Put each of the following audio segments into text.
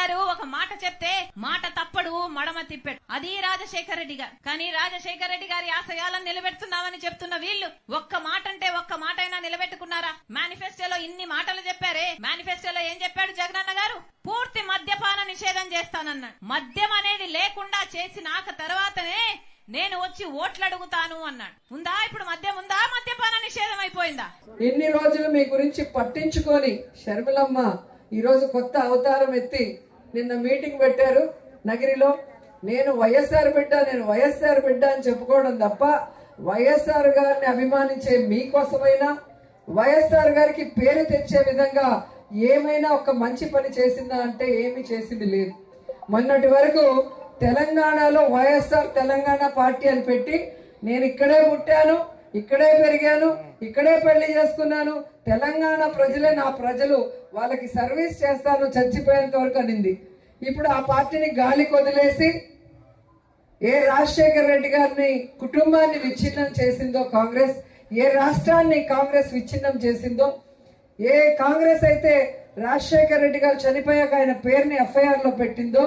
గారు ఒక మాట చెప్తే మాట తప్పడు మడమ తిప్పాడు. అది రాజశేఖర రెడ్డి గారు. కానీ రాజశేఖర రెడ్డి గారి ఆశయాలను నిలబెడుతున్నామని చెప్తున్న వీళ్ళు ఒక్క మాట అంటే ఒక్క మాట అయినా నిలబెట్టుకున్నారా? మేనిఫెస్టోలో ఇన్ని మాటలు చెప్పారే, మేనిఫెస్టోలో ఏం చెప్పాడు జగనన్న గారు? పూర్తి మద్యపాన నిషేధం చేస్తానన్నాడు. మద్యం అనేది లేకుండా చేసినాక తర్వాతనే నేను వచ్చి ఓట్లు అడుగుతాను అన్నాడు. ఉందా ఇప్పుడు మద్యం ఉందా? మద్యపాన నిషేధం అయిపోయిందా? ఇన్ని రోజులు మీ గురించి పట్టించుకొని షర్మిలమ్మ ఈ రోజు కొత్త అవతారం ఎత్తి నిన్న మీటింగ్ పెట్టారు నగిరిలో. నేను వైఎస్ఆర్ బిడ్డ అని చెప్పుకోవడం తప్ప వైఎస్ఆర్ గారిని అభిమానించే మీకోసమైనా వైఎస్ఆర్ గారికి పేరు తెచ్చే విధంగా ఏమైనా ఒక మంచి పని చేసిందా అంటే ఏమీ చేసింది లేదు. మొన్నటి వరకు తెలంగాణలో వైఎస్ఆర్ తెలంగాణ పార్టీ అని పెట్టి నేను ఇక్కడే పుట్టాను, ఇక్కడే పెరిగాను, ఇక్కడే పెళ్లి చేసుకున్నాను, తెలంగాణ ప్రజలే నా ప్రజలు, వాళ్ళకి సర్వీస్ చేస్తాను చచ్చిపోయేంత వరకు అనింది. ఇప్పుడు ఆ పార్టీని గాలికి వదిలేసి ఏ రాజశేఖర రెడ్డి గారిని కుటుంబాన్ని విచ్ఛిన్నం చేసిందో కాంగ్రెస్, ఏ రాష్ట్రాన్ని కాంగ్రెస్ విచ్ఛిన్నం చేసిందో, ఏ కాంగ్రెస్ అయితే రాజశేఖర రెడ్డి గారు చనిపోయాక ఆయన పేరుని ఎఫ్ఐఆర్ లో పెట్టిందో,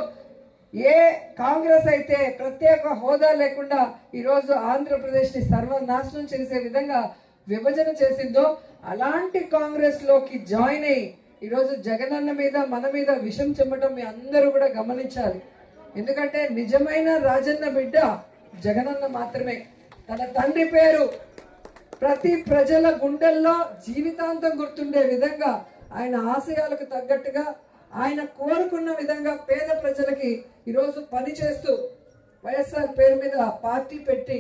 ఏ కాంగ్రెస్ అయితే ప్రత్యేక హోదా లేకుండా ఈరోజు ఆంధ్రప్రదేశ్ ని సర్వనాశనం చేసే విధంగా విభజన చేసిందో అలాంటి కాంగ్రెస్ లోకి జాయిన్ అయ్యి ఈరోజు జగనన్న మీద మన మీద విషం చెమ్మటం మీ అందరూ కూడా గమనించాలి. ఎందుకంటే నిజమైన రాజన్న బిడ్డ జగనన్న మాత్రమే. తన తండ్రి పేరు ప్రతి ప్రజల గుండెల్లో జీవితాంతం గుర్తుండే విధంగా ఆయన ఆశయాలకు తగ్గట్టుగా ఆయన కోరుకున్న విధంగా పేద ప్రజలకి ఈరోజు పనిచేస్తూ వైఎస్ఆర్ పేరు మీద పార్టీ పెట్టి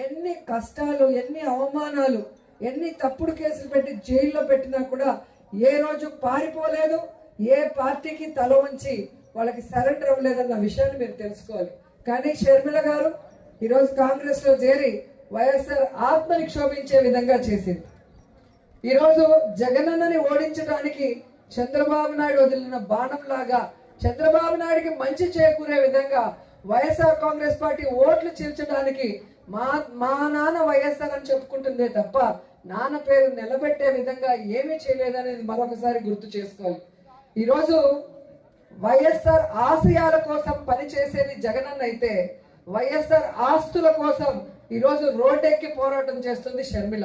ఎన్ని కష్టాలు, ఎన్ని అవమానాలు, ఎన్ని తప్పుడు కేసులు పెట్టి జైల్లో పెట్టినా కూడా ఏ రోజు పారిపోలేదు, ఏ పార్టీకి తల వంచి వాళ్ళకి సరెండర్ అవ్వలేదన్న విషయాన్ని మీరు తెలుసుకోవాలి. కానీ షర్మిల గారు ఈరోజు కాంగ్రెస్ లో చేరి వైఎస్ఆర్ ఆత్మని క్షోభించే విధంగా చేసింది. ఈరోజు జగనన్నని ఓడించడానికి చంద్రబాబు నాయుడు వదిలిన బాణం లాగా చంద్రబాబు నాయుడికి మంచి చేకూరే విధంగా వైఎస్ఆర్ కాంగ్రెస్ పార్టీ ఓట్లు చీల్చడానికి మా నాన్న వైఎస్ఆర్ అని చెప్పుకుంటుందే తప్ప నాన్న పేరు నిలబెట్టే విధంగా ఏమీ చేయలేదనేది మరొకసారి గుర్తు చేసుకోవాలి. ఈరోజు వైఎస్ఆర్ ఆశయాల కోసం పనిచేసేది జగనన్న అయితే వైఎస్ఆర్ ఆస్తుల కోసం ఈరోజు రోడ్డెక్కి పోరాటం చేస్తుంది షర్మిల.